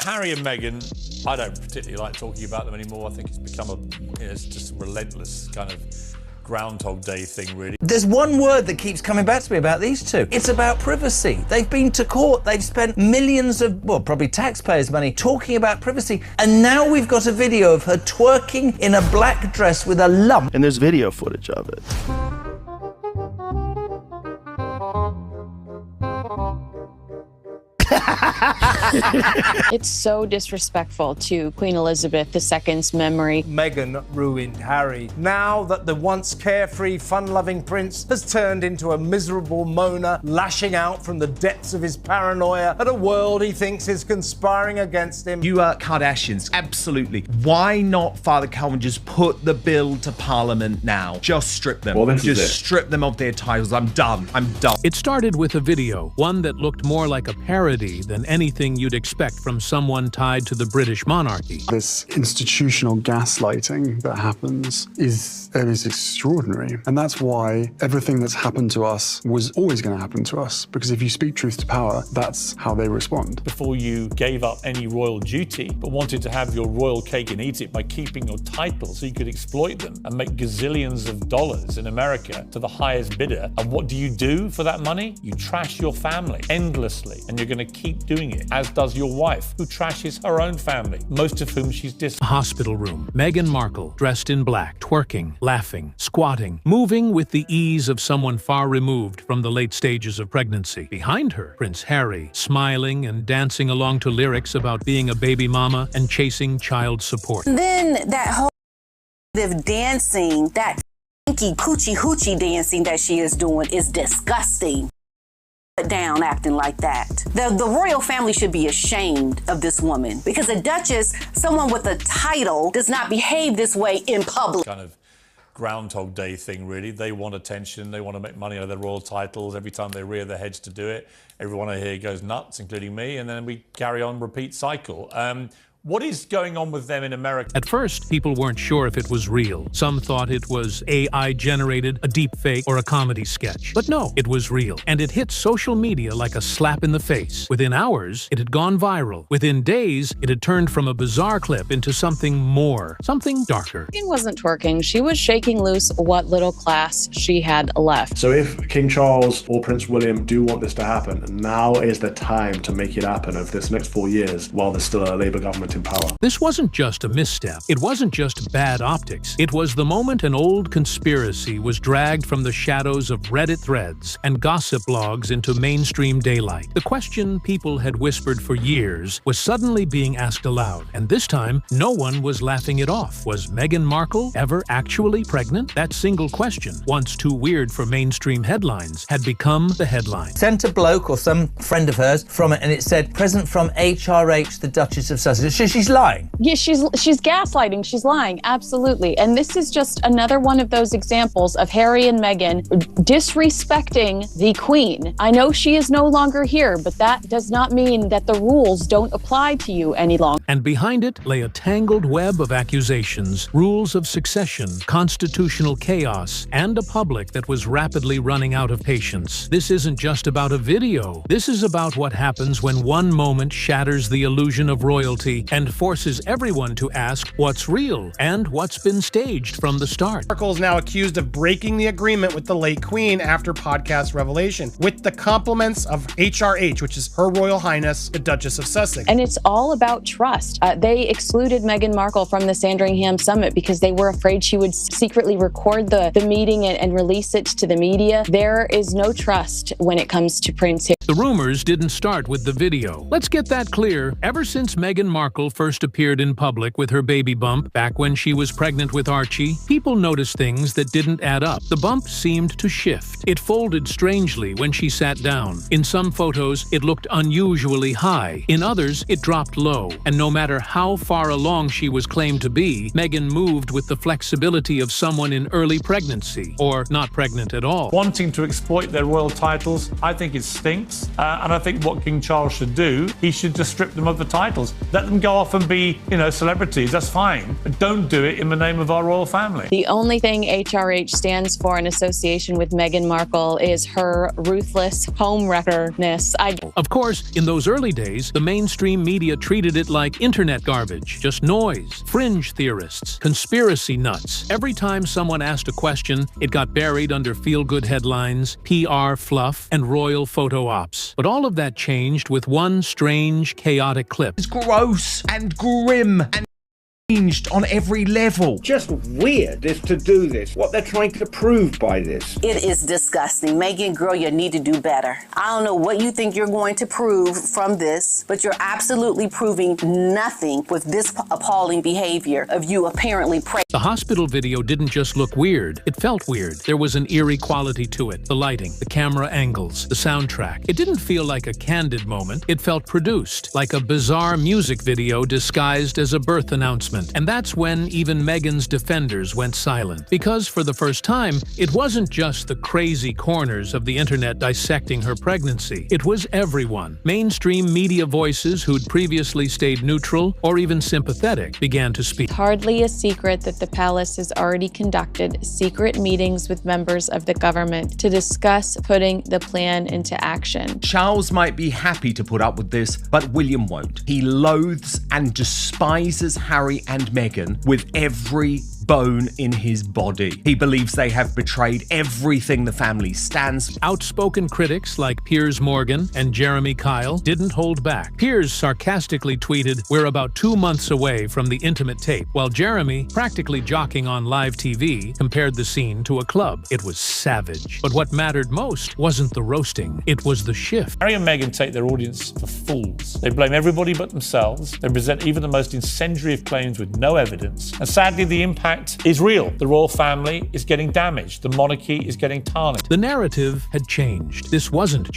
Harry and Meghan, I don't particularly like talking about them anymore. I think it's become it's just a relentless kind of Groundhog Day thing, really. There's one word that keeps coming back to me about these two. It's about privacy. They've been to court. They've spent millions of, well, probably taxpayers' money talking about privacy. And now we've got a video of her twerking in a black dress with a lump. And there's video footage of it. It's so disrespectful to Queen Elizabeth II's memory. Meghan ruined Harry. Now that the once carefree, fun-loving prince has turned into a miserable moaner, lashing out from the depths of his paranoia at a world he thinks is conspiring against him. You Kardashians, absolutely. Why not, Father Calvin, just put the bill to Parliament now? Just strip them. Well, just strip them of their titles. I'm done. I'm done. It started with a video, one that looked more like a parody than anything you'd expect from someone tied to the British monarchy. This institutional gaslighting that happens is extraordinary. And that's why everything that's happened to us was always going to happen to us. Because if you speak truth to power, that's how they respond. Before you gave up any royal duty, but wanted to have your royal cake and eat it by keeping your title so you could exploit them and make gazillions of dollars in America to the highest bidder. And what do for that money? You trash your family endlessly, and you're going to keep doing it, as does your wife, who trashes her own family, most of whom she's A hospital room. Meghan Markle, dressed in black, twerking, laughing, squatting, moving with the ease of someone far removed from the late stages of pregnancy. Behind her, Prince Harry, smiling and dancing along to lyrics about being a baby mama and chasing child support. Then that whole dancing, that kinky coochie hoochie dancing that she is doing is disgusting. Down acting like that. The royal family should be ashamed of this woman, because a duchess, someone with a title, does not behave this way in public. kind of Groundhog Day thing, really. They want attention, they want to make money out of their royal titles. Every time they rear their heads to do it, everyone I hear goes nuts, including me, and then we carry on, repeat cycle. What is going on with them in America? At first, people weren't sure if it was real. Some thought it was AI-generated, a deep fake, or a comedy sketch. But no, it was real. And it hit social media like a slap in the face. Within hours, it had gone viral. Within days, it had turned from a bizarre clip into something more, something darker. Meghan wasn't twerking. She was shaking loose what little class she had left. So if King Charles or Prince William do want this to happen, now is the time to make it happen over this next 4 years while there's still a Labour government in power. This wasn't just a misstep. It wasn't just bad optics. It was the moment an old conspiracy was dragged from the shadows of Reddit threads and gossip blogs into mainstream daylight. The question people had whispered for years was suddenly being asked aloud, and this time, no one was laughing it off. Was Meghan Markle ever actually pregnant? That single question, once too weird for mainstream headlines, had become the headline. Sent a bloke or some friend of hers from it, and it said, present from HRH, the Duchess of Sussex. So she's lying. Yeah, she's gaslighting. She's lying. Absolutely. And this is just another one of those examples of Harry and Meghan disrespecting the Queen. I know she is no longer here, but that does not mean that the rules don't apply to you any longer. And behind it lay a tangled web of accusations, rules of succession, constitutional chaos, and a public that was rapidly running out of patience. This isn't just about a video. This is about what happens when one moment shatters the illusion of royalty and forces everyone to ask what's real and what's been staged from the start. Markle is now accused of breaking the agreement with the late Queen after podcast revelation, with the compliments of HRH, which is Her Royal Highness, the Duchess of Sussex. And it's all about trust. They excluded Meghan Markle from the Sandringham Summit because they were afraid she would secretly record the meeting and release it to the media. There is no trust when it comes to Prince Harry. The rumors didn't start with the video. Let's get that clear. Ever since Meghan Markle first appeared in public with her baby bump back when she was pregnant with Archie, people noticed things that didn't add up. The bump seemed to shift. It folded strangely when she sat down. In some photos, it looked unusually high. In others, it dropped low. And no matter how far along she was claimed to be, Meghan moved with the flexibility of someone in early pregnancy, or not pregnant at all. Wanting to exploit their royal titles, I think it stinks. titles. And I think what King Charles should do, he should just strip them of the titles. Let them go off and be, celebrities, that's fine. But don't do it in the name of our royal family. The only thing HRH stands for in association with Meghan Markle is her ruthless homewreckerness. Of course, in those early days, the mainstream media treated it like internet garbage, just noise, fringe theorists, conspiracy nuts. Every time someone asked a question, it got buried under feel-good headlines, PR fluff, and royal photo ops. But all of that changed with one strange, chaotic clip. It's gross and grim and changed on every level. Just weird is to do this, what they're trying to prove by this. It is disgusting. Meghan, girl, you need to do better. I don't know what you think you're going to prove from this, but you're absolutely proving nothing with this appalling behavior of you apparently pregnant. The hospital video didn't just look weird, it felt weird. There was an eerie quality to it. The lighting, the camera angles, the soundtrack. It didn't feel like a candid moment, it felt produced, like a bizarre music video disguised as a birth announcement. And that's when even Meghan's defenders went silent. Because for the first time, it wasn't just the crazy corners of the internet dissecting her pregnancy. It was everyone. Mainstream media voices who'd previously stayed neutral or even sympathetic began to speak. Hardly a secret that the palace has already conducted secret meetings with members of the government to discuss putting the plan into action. Charles might be happy to put up with this, but William won't. He loathes and despises Harry and Meghan with every bone in his body. He believes they have betrayed everything the family stands for. Outspoken critics like Piers Morgan and Jeremy Kyle didn't hold back. Piers sarcastically tweeted, "We're about 2 months away from the intimate tape," while Jeremy, practically jockeying on live TV, compared the scene to a club. It was savage. But what mattered most wasn't the roasting, it was the shift. Harry and Meghan take their audience for fools. They blame everybody but themselves. They present even the most incendiary of claims with no evidence. And sadly, the impact is real. The royal family is getting damaged. The monarchy is getting tarnished. The narrative had changed. This wasn't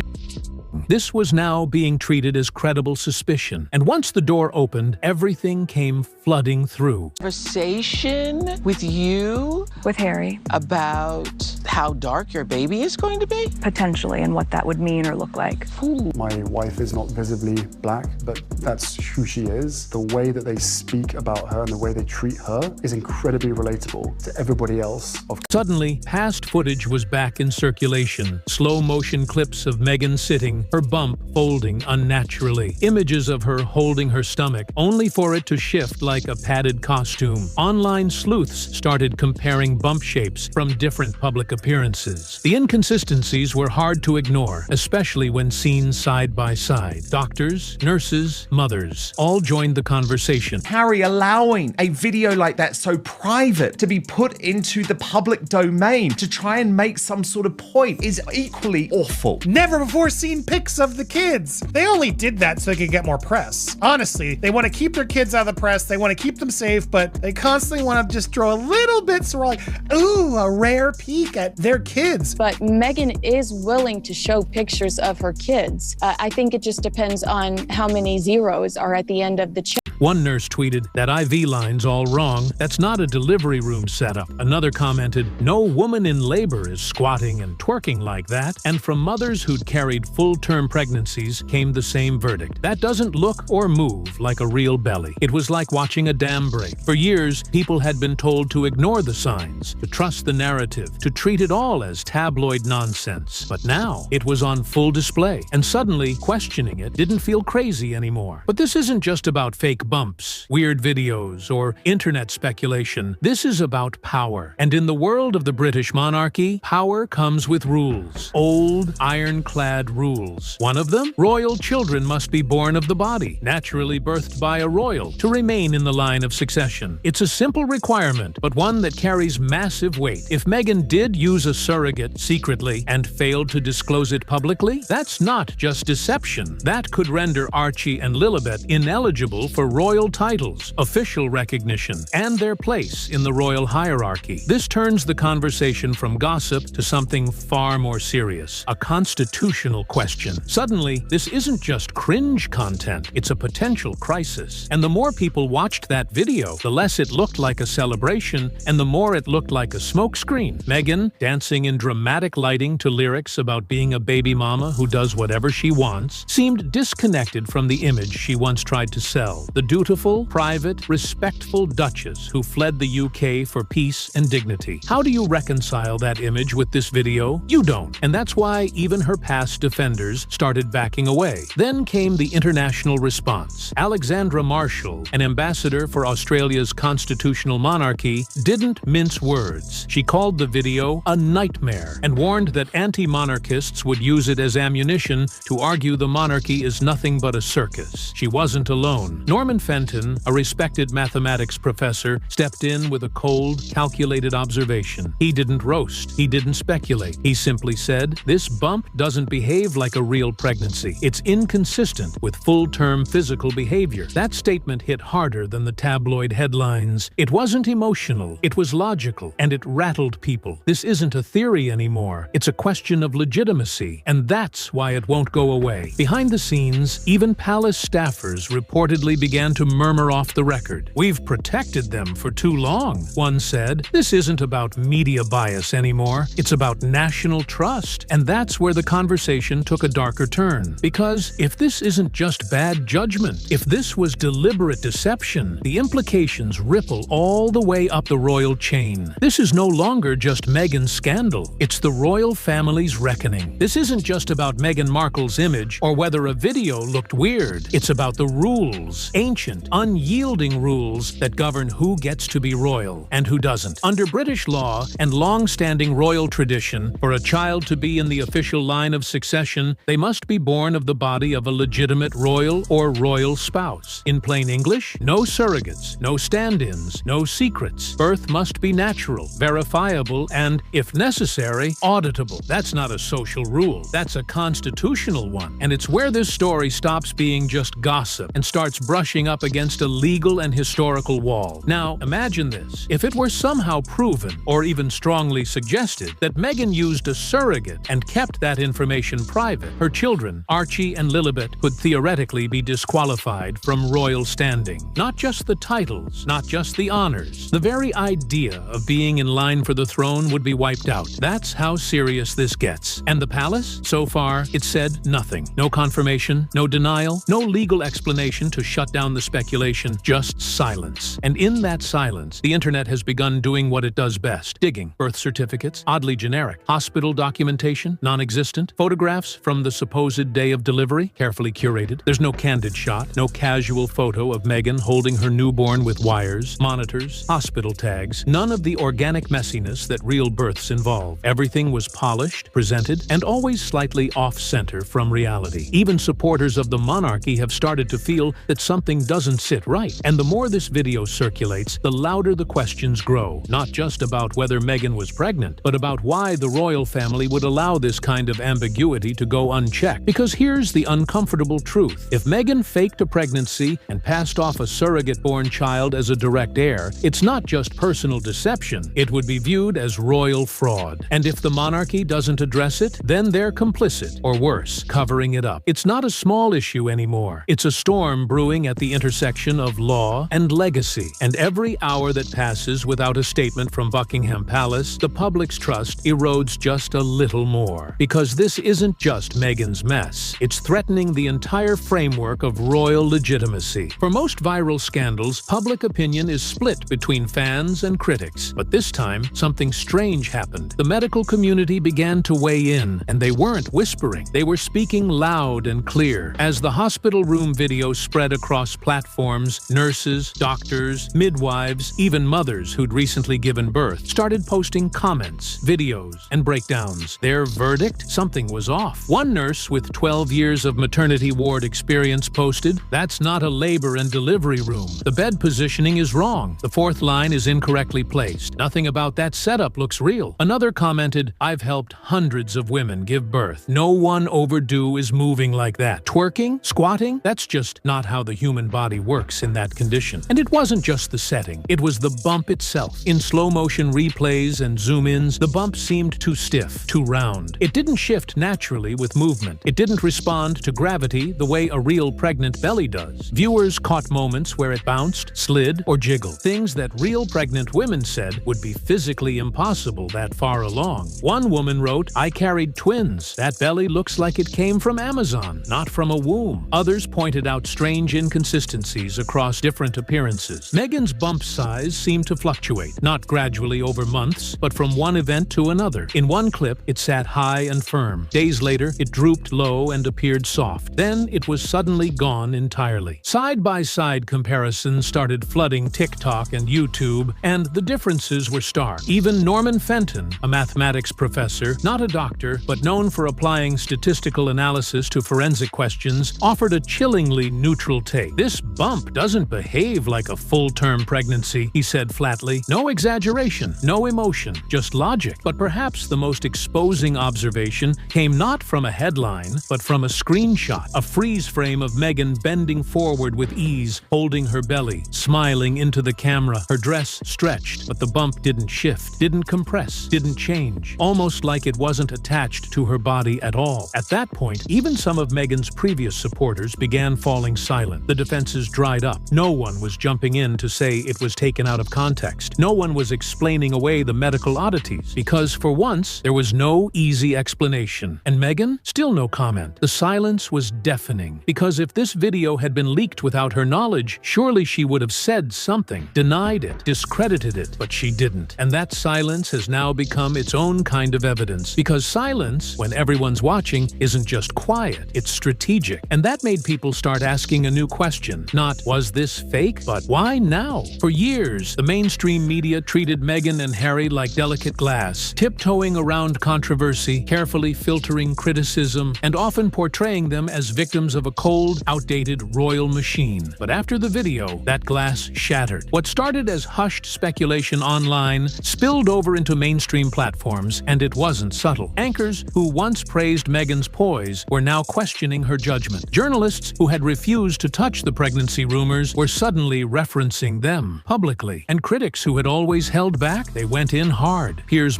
This was now being treated as credible suspicion. And once the door opened, everything came flooding through. Conversation with you? With Harry. About how dark your baby is going to be? Potentially, and what that would mean or look like. Ooh. My wife is not visibly black, but that's who she is. The way that they speak about her and the way they treat her is incredibly relatable to everybody else. Suddenly, past footage was back in circulation. Slow motion clips of Meghan sitting, her bump folding unnaturally. Images of her holding her stomach, only for it to shift like a padded costume. Online sleuths started comparing bump shapes from different public appearances. The inconsistencies were hard to ignore, especially when seen side by side. Doctors, nurses, mothers, all joined the conversation. Harry allowing a video like that so private to be put into the public domain to try and make some sort of point is equally awful. Never before seen pics of the kids. They only did that so they could get more press. Honestly, they want to keep their kids out of the press, they want to keep them safe, but they constantly want to just throw a little bit so we're like, ooh, a rare peek at their kids. But Meghan is willing to show pictures of her kids. I think it just depends on how many zeros are at the end of the check. One nurse tweeted, "That IV line's all wrong. That's not a delivery room setup." Another commented, "No woman in labor is squatting and twerking like that." And from mothers who'd carried full-term pregnancies came the same verdict. That doesn't look or move like a real belly. It was like watching a dam break. For years, people had been told to ignore the signs, to trust the narrative, to treat it all as tabloid nonsense. But now, it was on full display, and suddenly, questioning it didn't feel crazy anymore. But this isn't just about fake bumps, weird videos, or internet speculation. This is about power. And in the world of the British monarchy, power comes with rules. Old, ironclad rules. One of them? Royal children must be born of the body, naturally birthed by a royal, to remain in the line of succession. It's a simple requirement, but one that carries massive weight. If Meghan did use a surrogate secretly and failed to disclose it publicly, that's not just deception. That could render Archie and Lilibet ineligible for royal titles, official recognition, and their place in the royal hierarchy. This turns the conversation from gossip to something far more serious, a constitutional question. Suddenly, this isn't just cringe content, it's a potential crisis. And the more people watched that video, the less it looked like a celebration, and the more it looked like a smokescreen. Meghan, dancing in dramatic lighting to lyrics about being a baby mama who does whatever she wants, seemed disconnected from the image she once tried to sell. The dutiful, private, respectful Duchess who fled the UK for peace and dignity. How do you reconcile that image with this video? You don't. And that's why even her past defenders started backing away. Then came the international response. Alexandra Marshall, an ambassador for Australia's constitutional monarchy, didn't mince words. She called the video a nightmare and warned that anti-monarchists would use it as ammunition to argue the monarchy is nothing but a circus. She wasn't alone. Norman Fenton, a respected mathematics professor, stepped in with a cold, calculated observation. He didn't roast. He didn't speculate. He simply said, "This bump doesn't behave like a real pregnancy. It's inconsistent with full-term physical behavior." That statement hit harder than the tabloid headlines. It wasn't emotional. It was logical, and it rattled people. This isn't a theory anymore. It's a question of legitimacy, and that's why it won't go away. Behind the scenes, even palace staffers reportedly began to murmur off the record. "We've protected them for too long," one said. "This isn't about media bias anymore. It's about national trust." And that's where the conversation took a darker turn. Because if this isn't just bad judgment, if this was deliberate deception, the implications ripple all the way up the royal chain. This is no longer just Meghan's scandal. It's the royal family's reckoning. This isn't just about Meghan Markle's image or whether a video looked weird. It's about the rules, ancient, unyielding rules that govern who gets to be royal and who doesn't. Under British law and long-standing royal tradition, for a child to be in the official line of succession, they must be born of the body of a legitimate royal or royal spouse. In plain English, no surrogates, no stand-ins, no secrets. Birth must be natural, verifiable, and, if necessary, auditable. That's not a social rule. That's a constitutional one. And it's where this story stops being just gossip and starts brushing up against a legal and historical wall. Now, imagine this. If it were somehow proven, or even strongly suggested, that Meghan used a surrogate and kept that information private, her children, Archie and Lilibet, could theoretically be disqualified from royal standing. Not just the titles, not just the honors. The very idea of being in line for the throne would be wiped out. That's how serious this gets. And the palace? So far, it said nothing. No confirmation, no denial, no legal explanation to shut down the speculation, just silence. And in that silence, the internet has begun doing what it does best. Digging. Birth certificates, oddly generic. Hospital documentation, non-existent. Photographs from the supposed day of delivery, carefully curated. There's no candid shot, no casual photo of Meghan holding her newborn with wires, monitors, hospital tags. None of the organic messiness that real births involve. Everything was polished, presented, and always slightly off-center from reality. Even supporters of the monarchy have started to feel that something doesn't sit right. And the more this video circulates, the louder the questions grow. Not just about whether Meghan was pregnant, but about why the royal family would allow this kind of ambiguity to go unchecked. Because here's the uncomfortable truth. If Meghan faked a pregnancy and passed off a surrogate-born child as a direct heir, it's not just personal deception. It would be viewed as royal fraud. And if the monarchy doesn't address it, then they're complicit, or worse, covering it up. It's not a small issue anymore. It's a storm brewing at the intersection of law and legacy. And every hour that passes without a statement from Buckingham Palace, the public's trust erodes just a little more. Because this isn't just Meghan's mess. It's threatening the entire framework of royal legitimacy. For most viral scandals, public opinion is split between fans and critics. But this time, something strange happened. The medical community began to weigh in, and they weren't whispering. They were speaking loud and clear. As the hospital room video spread across platforms, nurses, doctors, midwives, even mothers who'd recently given birth started posting comments, videos, and breakdowns. Their verdict? Something was off. One nurse with 12 years of maternity ward experience posted, "That's not a labor and delivery room. The bed positioning is wrong. The fourth line is incorrectly placed. Nothing about that setup looks real." Another commented, "I've helped hundreds of women give birth. No one overdue is moving like that. Twerking? Squatting? That's just not how the human human body works in that condition. And it wasn't just the setting, it was the bump itself. In slow-motion replays and zoom-ins, the bump seemed too stiff, too round. It didn't shift naturally with movement. It didn't respond to gravity the way a real pregnant belly does. Viewers caught moments where it bounced, slid, or jiggled. Things that real pregnant women said would be physically impossible that far along. One woman wrote, "I carried twins. That belly looks like it came from Amazon, not from a womb." Others pointed out strange inconsistencies across different appearances. Meghan's bump size seemed to fluctuate, not gradually over months, but from one event to another. In one clip, it sat high and firm. Days later, it drooped low and appeared soft. Then it was suddenly gone entirely. Side-by-side comparisons started flooding TikTok and YouTube, and the differences were stark. Even Norman Fenton, a mathematics professor, not a doctor, but known for applying statistical analysis to forensic questions, offered a chillingly neutral take. "This bump doesn't behave like a full-term pregnancy," he said flatly. "No exaggeration, no emotion, just logic." But perhaps the most exposing observation came not from a headline, but from a screenshot, a freeze frame of Meghan bending forward with ease, holding her belly, smiling into the camera, her dress stretched, but the bump didn't shift, didn't compress, didn't change, almost like it wasn't attached to her body at all. At that point, even some of Meghan's previous supporters began falling silent. The defenses dried up. No one was jumping in to say it was taken out of context. No one was explaining away the medical oddities, because for once, there was no easy explanation. And Meghan? Still no comment. The silence was deafening, because if this video had been leaked without her knowledge, surely she would have said something, denied it, discredited it, but she didn't. And that silence has now become its own kind of evidence, because silence, when everyone's watching, isn't just quiet, it's strategic. And that made people start asking a new question. Not, was this fake, but why now? For years, the mainstream media treated Meghan and Harry like delicate glass, tiptoeing around controversy, carefully filtering criticism, and often portraying them as victims of a cold, outdated royal machine. But after the video, that glass shattered. What started as hushed speculation online spilled over into mainstream platforms, and it wasn't subtle. Anchors who once praised Meghan's poise were now questioning her judgment. Journalists who had refused to touch the pregnancy rumors were suddenly referencing them publicly. And critics who had always held back, they went in hard. Piers,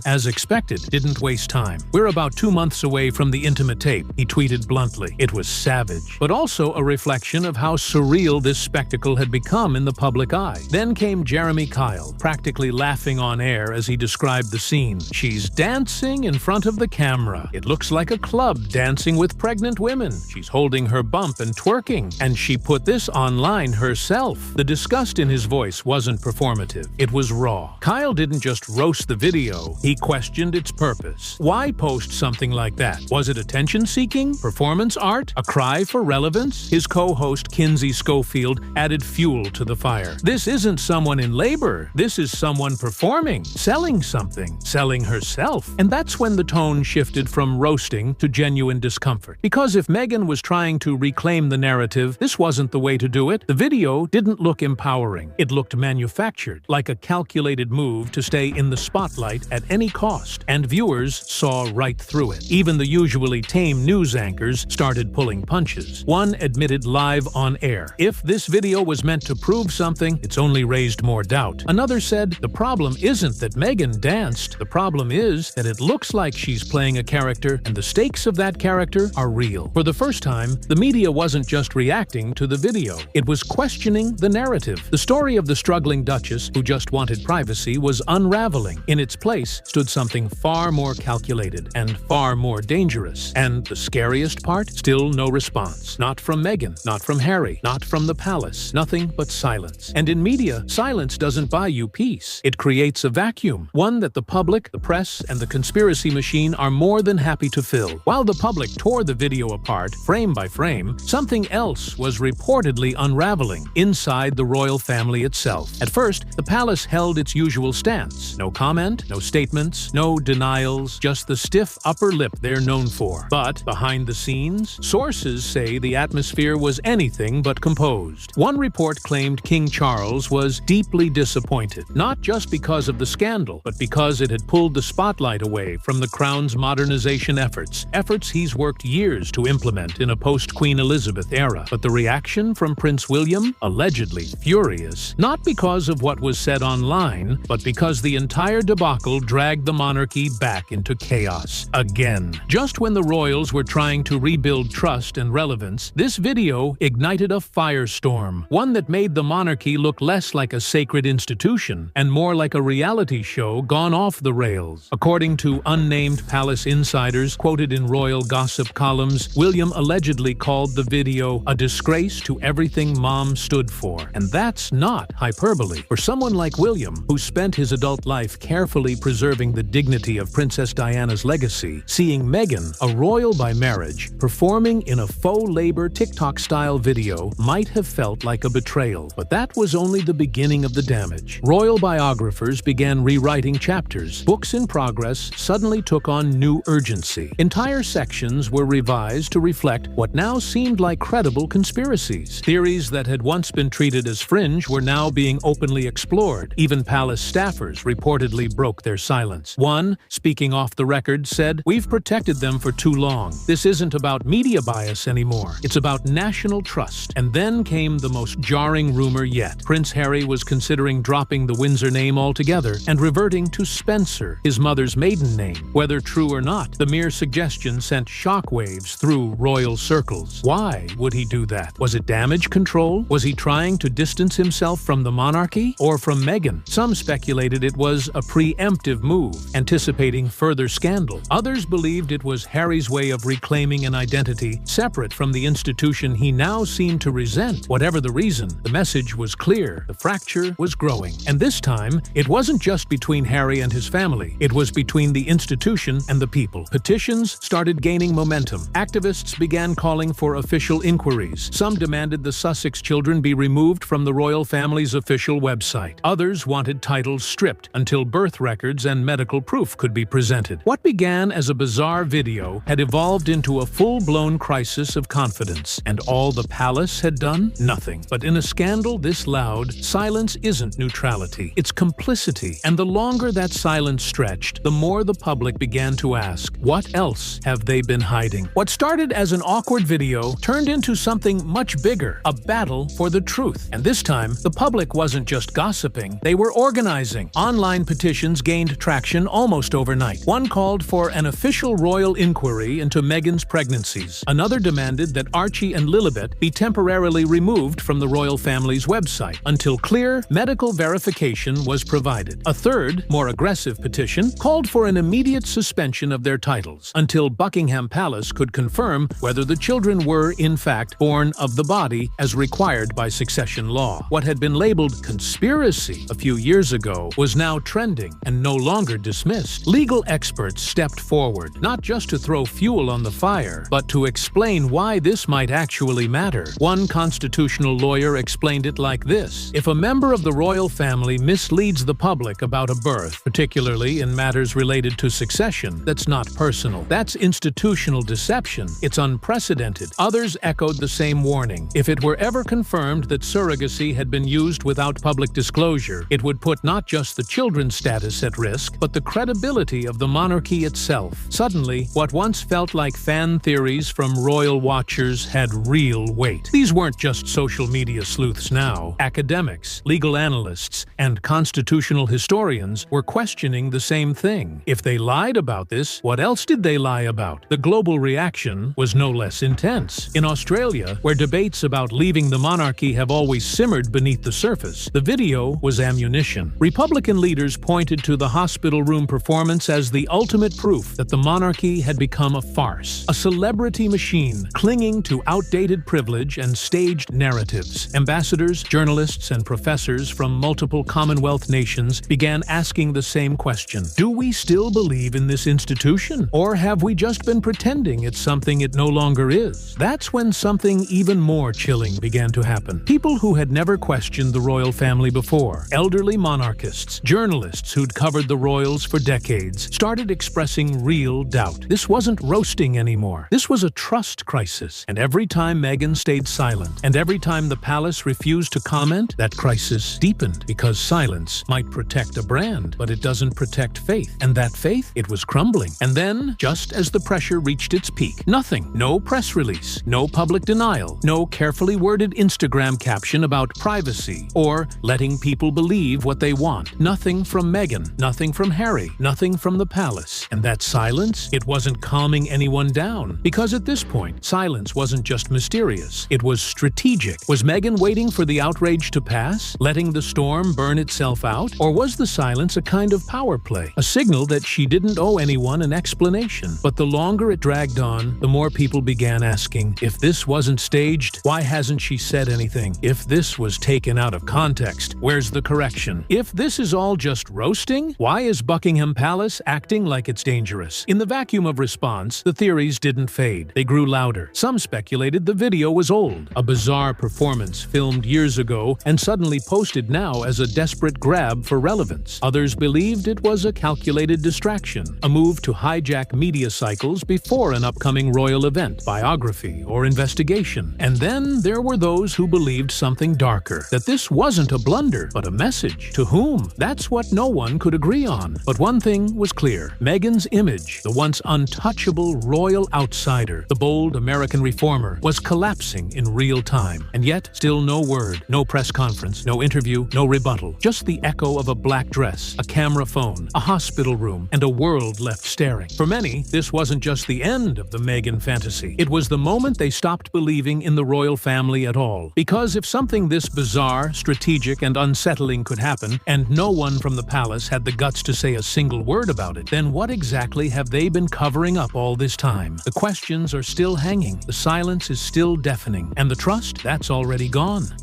as expected, didn't waste time. "We're about 2 months away from the intimate tape," he tweeted bluntly. It was savage, but also a reflection of how surreal this spectacle had become in the public eye. Then came Jeremy Kyle, practically laughing on air as he described the scene. "She's dancing in front of the camera. It looks like a club dancing with pregnant women. She's holding her bump and twerking, and she put this online herself." The disgust in his voice wasn't performative. It was raw. Kyle didn't just roast the video, he questioned its purpose. Why post something like that? Was it attention-seeking? Performance art? A cry for relevance? His co-host Kinsey Schofield added fuel to the fire. "This isn't someone in labor. This is someone performing, selling something, selling herself." And that's when the tone shifted from roasting to genuine discomfort. Because if Meghan was trying to reclaim the narrative, this wasn't the way to do it. The video didn't look empowering. It looked manufactured, like a calculated move to stay in the spotlight at any cost. And viewers saw right through it. Even the usually tame news anchors started pulling punches. One admitted live on air, "If this video was meant to prove something, it's only raised more doubt." Another said, "The problem isn't that Meghan danced. The problem is that it looks like she's playing a character, and the stakes of that character are real." For the first time, the media wasn't just reacting to the video. It was questioning the narrative. The story of the struggling Duchess who just wanted privacy was unraveling. In its place stood something far more calculated and far more dangerous. And the scariest part? Still no response. Not from Meghan, not from Harry, not from the palace. Nothing but silence. And in media, silence doesn't buy you peace. It creates a vacuum, one that the public, the press, and the conspiracy machine are more than happy to fill. While the public tore the video apart, frame by frame, something else was reportedly unraveling inside the royal family itself. At first, the palace held its usual stance. No comment, no statements, no denials, just the stiff upper lip they're known for. But behind the scenes, sources say the atmosphere was anything but composed. One report claimed King Charles was deeply disappointed, not just because of the scandal, but because it had pulled the spotlight away from the crown's modernization efforts he's worked years to implement in a post-Queen Elizabeth era. But the reaction from Prince William? Allegedly furious, not because of what was said online, but because the entire debacle dragged the monarchy back into chaos again. Just when the royals were trying to rebuild trust and relevance, this video ignited a firestorm, one that made the monarchy look less like a sacred institution and more like a reality show gone off the rails. According to unnamed palace insiders quoted in royal gossip columns, William allegedly called the video a disgrace to everything Mom stood for. And that's not hyperbole. For someone like William, who spent his adult life carefully preserving the dignity of Princess Diana's legacy, seeing Meghan, a royal by marriage, performing in a faux labor TikTok-style video might have felt like a betrayal. But that was only the beginning of the damage. Royal biographers began rewriting chapters. Books in progress suddenly took on new urgency. Entire sections were revised to reflect what now seemed like credible conspiracies. Theories that had once been treated as fringe were now being openly explored. Even palace staffers reportedly broke their silence. One, speaking off the record, said, "We've protected them for too long. This isn't about media bias anymore. It's about national trust." And then came the most jarring rumor yet. Prince Harry was considering dropping the Windsor name altogether and reverting to Spencer, his mother's maiden name. Whether true or not, the mere suggestion sent shockwaves through royal circles. Why would he do that? Was it damage control? Was he trying to distance himself from the monarchy or from Meghan? Some speculated it was a preemptive move, anticipating further scandal. Others believed it was Harry's way of reclaiming an identity separate from the institution he now seemed to resent. Whatever the reason, the message was clear. The fracture was growing. And this time, it wasn't just between Harry and his family. It was between the institution and the people. Petitions started gaining momentum. Activists began calling for official inquiries. Some demanded the Sussex children be removed from the royal family's official website. Others wanted titles stripped until birth records and medical proof could be presented. What began as a bizarre video had evolved into a full-blown crisis of confidence. And all the palace had done? Nothing. But in a scandal this loud, silence isn't neutrality. It's complicity. And the longer that silence stretched, the more the public began to ask, what else have they been hiding? What started as an awkward video turned into something much bigger, a battle for the truth. And this time, the public wasn't just gossiping, they were organizing. Online petitions gained traction almost overnight. One called for an official royal inquiry into Meghan's pregnancies. Another demanded that Archie and Lilibet be temporarily removed from the royal family's website until clear medical verification was provided. A third, more aggressive petition called for an immediate suspension of their titles until Buckingham Palace could confirm whether the children were, in fact, born of the body as required by succession law. What had been labeled conspiracy a few years ago was now trending and no longer dismissed. Legal experts stepped forward, not just to throw fuel on the fire, but to explain why this might actually matter. One constitutional lawyer explained it like this: if a member of the royal family misleads the public about a birth, particularly in matters related to succession, that's not personal. That's institutional deception. It's unprecedented. Others echoed the same warning. If it were ever confirmed that surrogacy had been used without public disclosure, it would put not just the children's status at risk, but the credibility of the monarchy itself. Suddenly, what once felt like fan theories from royal watchers had real weight. These weren't just social media sleuths now. Academics, legal analysts, and constitutional historians were questioning the same thing. If they lied about this, what else did they lie about? The global reaction was no less intense. In Australia, where debates about leaving the monarchy have always simmered beneath the surface, the video was ammunition. Republican leaders pointed to the hospital room performance as the ultimate proof that the monarchy had become a farce, a celebrity machine clinging to outdated privilege and staged narratives. Ambassadors, journalists, and professors from multiple Commonwealth nations began asking the same question: do we still believe in this institution? Or have we just been pretending it's something it no longer is? That's when something even more chilling began to happen. People who had never questioned the royal family before, elderly monarchists, journalists who'd covered the royals for decades, started expressing real doubt. This wasn't roasting anymore. This was a trust crisis. And every time Meghan stayed silent, and every time the palace refused to comment, that crisis deepened, because silence might protect a brand, but it doesn't protect faith. And that faith, it was crumbling. And then, just as the pressure reached its peak, nothing. No press release, no public denial, email, no carefully worded Instagram caption about privacy or letting people believe what they want. Nothing from Meghan, nothing from Harry, nothing from the palace. And that silence, it wasn't calming anyone down. Because at this point, silence wasn't just mysterious, it was strategic. Was Meghan waiting for the outrage to pass, letting the storm burn itself out? Or was the silence a kind of power play, a signal that she didn't owe anyone an explanation? But the longer it dragged on, the more people began asking, if this wasn't staged, why hasn't she said anything? If this was taken out of context, where's the correction? If this is all just roasting, why is Buckingham Palace acting like it's dangerous? In the vacuum of response, the theories didn't fade. They grew louder. Some speculated the video was old, a bizarre performance filmed years ago and suddenly posted now as a desperate grab for relevance. Others believed it was a calculated distraction, a move to hijack media cycles before an upcoming royal event, biography, or investigation. And then there were those who believed something darker, that this wasn't a blunder, but a message. To whom? That's what no one could agree on. But one thing was clear. Meghan's image, the once untouchable royal outsider, the bold American reformer, was collapsing in real time. And yet, still no word, no press conference, no interview, no rebuttal. Just the echo of a black dress, a camera phone, a hospital room, and a world left staring. For many, this wasn't just the end of the Meghan fantasy. It was the moment they stopped believing in the royal family at all. Because if something this bizarre, strategic, and unsettling could happen, and no one from the palace had the guts to say a single word about it, then what exactly have they been covering up all this time? The questions are still hanging, the silence is still deafening, and the trust, that's already gone.